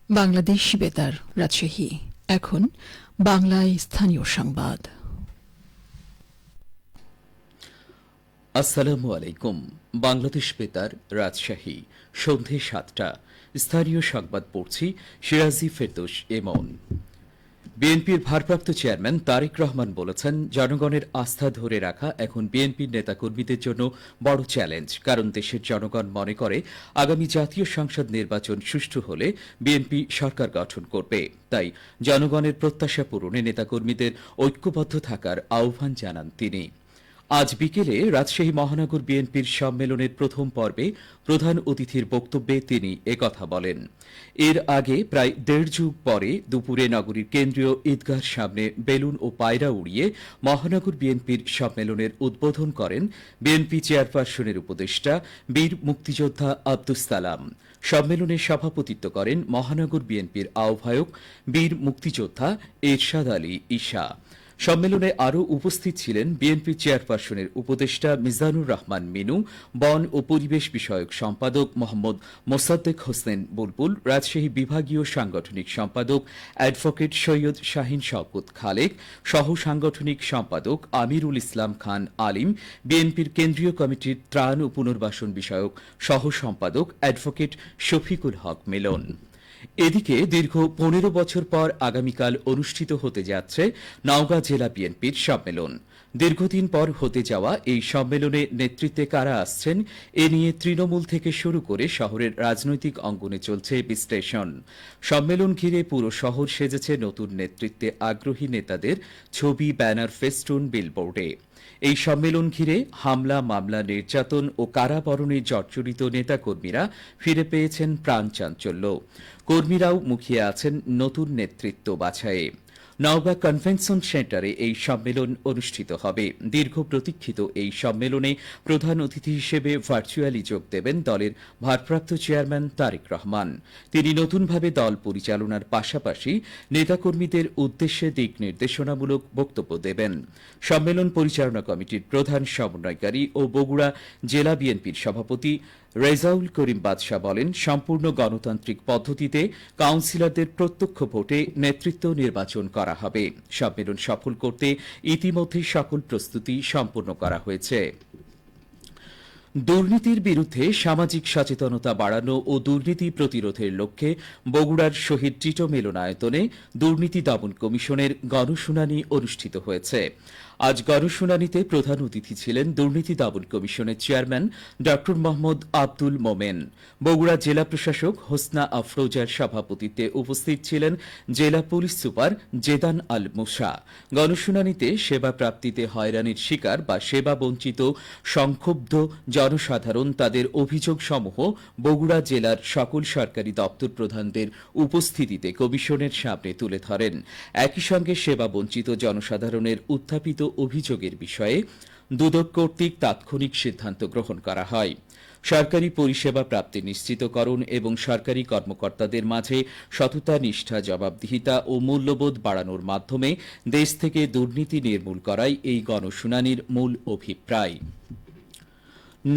বাংলাদেশ বেতার রাজশাহী। এখন বাংলায় স্থানীয় সংবাদ। আসসালামু আলাইকুম। বাংলাদেশ বেতার রাজশাহী, সন্ধে ৭টা। স্থানীয় সংবাদ পড়ছি সিরাজি ফেরদৌস এমন। বিএনপির ভারপ্রাপ্ত চেয়ারম্যান তারেক রহমান বলেছেন, জনগণের আস্থা ধরে রাখা এখন বিএনপির নেতাকর্মীদের জন্য বড় চ্যালেঞ্জ। কারণ দেশের জনগণ মনে করে আগামী জাতীয় সংসদ নির্বাচন সুষ্ঠু হলে বিএনপি সরকার গঠন করবে। তাই জনগণের প্রত্যাশা পূরণে নেতাকর্মীদের ঐক্যবদ্ধ থাকার আহ্বান জানান তিনি। আজ বিকেলে রাজশাহী মহানগর বিএনপির সম্মেলনের প্রথম পর্বে প্রধান অতিথির বক্তব্যে তিনি একথা বলেন। এর আগে প্রায় দেড় যুগ পরে দুপুরে নগরীর কেন্দ্রীয় ঈদগাহর সামনে বেলুন ও পায়রা উড়িয়ে মহানগর বিএনপির সম্মেলনের উদ্বোধন করেন বিএনপি চেয়ারপারসনের উপদেষ্টা বীর মুক্তিযোদ্ধা আব্দুস সালাম। সম্মেলনে সভাপতিত্ব করেন মহানগর বিএনপির আহ্বায়ক বীর মুক্তিযোদ্ধা এরশাদ আলী ঈশা। সম্মেলনে আরও উপস্থিত ছিলেন বিএনপি চেয়ারপারসনের উপদেষ্টা মিজানুর রহমান মিনু, বন ও পরিবেশ বিষয়ক সম্পাদক মোহাম্মদ মোসাদ্দেক হোসেন বুলবুল, রাজশাহী বিভাগীয় সাংগঠনিক সম্পাদক অ্যাডভোকেট সৈয়দ শাহিন শওকত খালেক, সহ সাংগঠনিক সম্পাদক আমিরুল ইসলাম খান আলিম, বিএনপির কেন্দ্রীয় কমিটির ত্রাণ ও পুনর্বাসন বিষয়ক সহ সম্পাদক অ্যাডভোকেট শফিকুল হক মিলন। এদিকে দীর্ঘ ১৫ বছর পর আগামীকাল অনুষ্ঠিত হতে যাচ্ছে নওগাঁ জেলা বিএনপির সম্মেলন। দীর্ঘদিন পর হতে যাওয়া এই সম্মেলনে নেতৃত্বে কারা আসছেন এ নিয়ে তৃণমূল থেকে শুরু করে শহরের রাজনৈতিক অঙ্গনে চলছে বিশ্লেষণ। সম্মেলন ঘিরে পুরো শহর সেজেছে নতুন নেতৃত্বে আগ্রহী নেতাদের ছবি, ব্যানার, ফেস্টুন, বিলবোর্ডে। এই সম্মেলন ঘিরে হামলা, মামলা, নির্যাতন ও কারাবরণে জর্জরিত নেতাকর্মীরা ফিরে পেয়েছেন প্রাণ চাঞ্চল্য। কর্মীরাও মুখিয়ে আছেন নতুন নেতৃত্ব বাছাইয়ে। নওগাঁ কনভেনশন সেন্টারে এই সম্মেলন অনুষ্ঠিত হবে। দীর্ঘ প্রতীক্ষিত এই সম্মেলনে প্রধান অতিথি হিসেবে ভার্চুয়ালি যোগ দেবেন দলের ভারপ্রাপ্ত চেয়ারম্যান তারেক রহমান। তিনি নতুনভাবে দল পরিচালনার পাশাপাশি নেতাকর্মীদের উদ্দেশ্যে দিক নির্দেশনামূলক বক্তব্য দেবেন। সম্মেলন পরিচালনা কমিটির প্রধান সমন্বয়কারী ও বগুড়া জেলা বিএনপির সভাপতি রেজাউল করিম বাদশাহ বলেন, সম্পূর্ণ গণতান্ত্রিক পদ্ধতিতে কাউন্সিলরদের প্রত্যক্ষ ভোটে নেতৃত্ব নির্বাচন করা হবে। সম্মেলন সফল করতে ইতিমধ্যে সকল প্রস্তুতি সম্পূর্ণ করা হয়েছে। দুর্নীতির বিরুদ্ধে সামাজিক সচেতনতা বাড়ানো ও দুর্নীতি প্রতিরোধের লক্ষ্যে বগুড়ার শহীদ টিটো মিলনায়তনে দুর্নীতি দমন কমিশনের গণশুনানি অনুষ্ঠিত হয়েছে। আজ গণশুনানিতে প্রধান অতিথি ছিলেন দুর্নীতি দমন কমিশনের চেয়ারম্যান ড মোহাম্মদ আব্দুল মোমেন। বগুড়া জেলা প্রশাসক হোসনা আফরোজার সভাপতিত্বে উপস্থিত ছিলেন জেলা পুলিশ সুপার জেদান আল মুসা। গণশুনানিতে সেবা প্রাপ্তিতে হয়রানির শিকার বা সেবা বঞ্চিত সংক্ষুব্ধ জনসাধারণ তাদের অভিযোগসমূহ বগুড়া জেলার সকল সরকারি দপ্তর প্রধানদের উপস্থিতিতে কমিশনের সামনে তুলে ধরেন। একই সঙ্গে সেবা বঞ্চিত জনসাধারণের উত্থাপিত অভিযোগের বিষয়ে দুদক কর্তৃক তাৎক্ষণিক সিদ্ধান্ত গ্রহণ করা হয়। সরকারি পরিষেবা প্রাপ্তি নিশ্চিতকরণ এবং সরকারি কর্মকর্তাদের মাঝে সততা, নিষ্ঠা, জবাবদিহিতা ও মূল্যবোধ বাড়ানোর মাধ্যমে দেশ থেকে দুর্নীতি নির্মূল করাই এই গণশুনানির মূল অভিপ্রায়।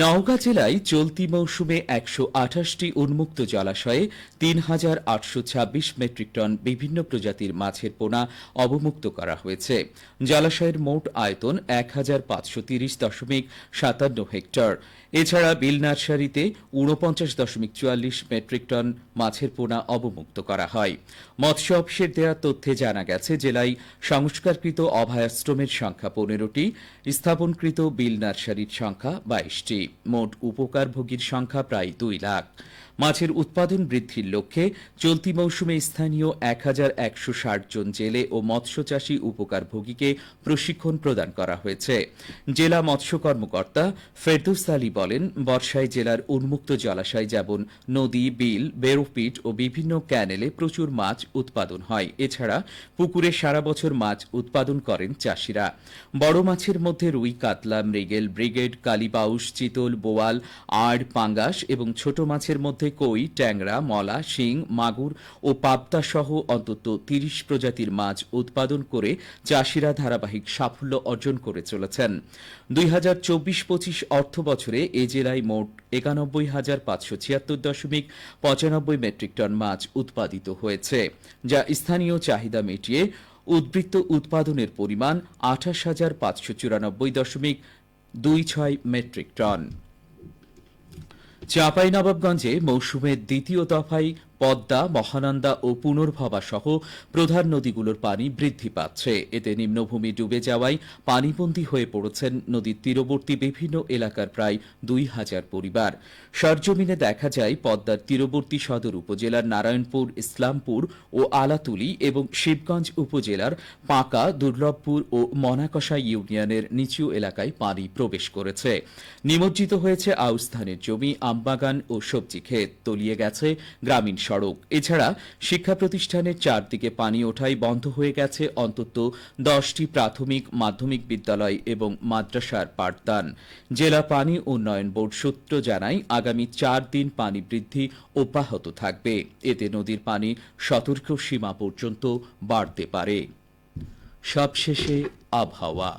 নওগাঁ জেলায় চলতি মৌসুমে ১২৮টি উন্মুক্ত জলাশয়ে ৩,৮২৬ মেট্রিক টন বিভিন্ন প্রজাতির মাছের পোনা অবমুক্ত করা হয়েছে। জলাশয়ের মোট আয়তন ১,৫৩০.৫৭ হেক্টর। এছাড়া বিল নার্সারিতে ৪৯.৪৪ মেট্রিক টন মাছের পোনা অবমুক্ত করা হয়। মৎস্য অফিসের দেওয়া তথ্যে জানা গেছে, জেলায় সংস্কারকৃত অভয়াশ্রমের সংখ্যা ১৫টি, স্থাপনকৃত বিল নার্সারির সংখ্যা ২২টি। মোট উপকারভোগীর সংখ্যা প্রায় ২ লাখ। মাছের উৎপাদন বৃদ্ধির লক্ষ্যে চলতি মৌসুমে স্থানীয় ১,১৬০ জন জেলে ও মৎস্যচাষী উপকারভোগীকে প্রশিক্ষণ প্রদান করা হয়েছে। জেলা মৎস্য কর্মকর্তা ফেরদৌস আলী বলেন, বর্ষায় জেলার উন্মুক্ত জলাশয় যেমন নদী, বিল, বেরোপিট ও বিভিন্ন ক্যানেলে প্রচুর মাছ উৎপাদন হয়। এছাড়া পুকুরে সারা বছর মাছ উৎপাদন করেন চাষিরা। বড় মাছের মধ্যে রুই, কাতলা, মৃগেল, ব্রিগেড, কালীবাউস, চিতল, বোয়াল, আড়, পাঙ্গাস এবং ছোট মাছের মধ্যে মধ্যে কই, ট্যাংরা, মলা, শিং, মাগুর ও পাবদা সহ অন্তত ৩০ প্রজাতির মাছ উৎপাদন করে চাষিরা ধারাবাহিক সাফল্য অর্জন করে চলেছেন। ২০২৪-২৫ অর্থ বছরে এ জেলায় মোট ৯১,৫৭৬.৯৫ মেট্রিক টন মাছ উৎপাদিত হয়েছে, যা স্থানীয় চাহিদা মিটিয়ে উদ্বৃত্ত উৎপাদনের পরিমাণ ২৮,৫৯৪.২৬ মেট্রিক টন। চাঁপাইনবাবগঞ্জে মৌসুমের দ্বিতীয় দফায় পদ্মা, মহানন্দা ও পুনর্ভবা সহ প্রধান নদীগুলোর পানি বৃদ্ধি পাচ্ছে। এতে নিম্নভূমি ডুবে যাওয়ায় পানিবন্দী হয়ে পড়েছেন নদীর তীরবর্তী বিভিন্ন এলাকার প্রায় ২,০০০ পরিবার। সরজমিনে দেখা যায় পদ্মার তীরবর্তী সদর উপজেলার নারায়ণপুর, ইসলামপুর ও আলাতুলি এবং শিবগঞ্জ উপজেলার পাঁকা, দুর্লভপুর ও মনাকষা ইউনিয়নের নিচু এলাকায় পানি প্রবেশ করেছে। নিমজ্জিত হয়েছে আউশ ধানের জমি, আমবাগান ও সবজি ক্ষেত, তলিয়ে গেছে গ্রামীণ সড়ক। এছাড়া শিক্ষা প্রতিষ্ঠানের চারদিকে পানি ওঠায় বন্ধ হয়ে গেছে অন্তত 10টি প্রাথমিক, মাধ্যমিক বিদ্যালয় এবং মাদ্রাসার পাঠদান। জেলা পানি উন্নয়ন বোর্ড সূত্র জানায়, আগামী 4 দিন পানি বৃদ্ধি অব্যাহত থাকবে। এতে নদীর পানি সতর্ক সীমা পর্যন্ত বাড়তে পারে। সবশেষে আবহাওয়া।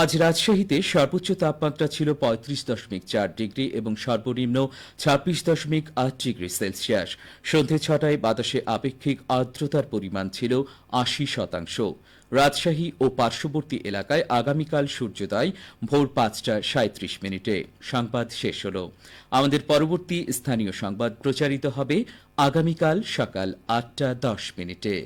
আজ রাজশাহীতে সর্বোচ্চ তাপমাত্রা ছিল ৩৫.৪ ডিগ্রি এবং সর্বনিম্ন ২৬.৮ ডিগ্রি সেলসিয়াস। সন্ধে ৬টায় বাতাসে আপেক্ষিক আর্দ্রতার পরিমাণ ছিল ৮০%। রাজশাহী ও পার্শ্ববর্তী এলাকায় আগামীকাল সূর্যোদয় ভোর ৫টা ৩৭ মিনিটে। সংবাদ শেষ হল। আমাদের পরবর্তী স্থানীয় সংবাদ প্রচারিত হবে আগামীকাল সকাল ৮টা ১০ মিনিটে।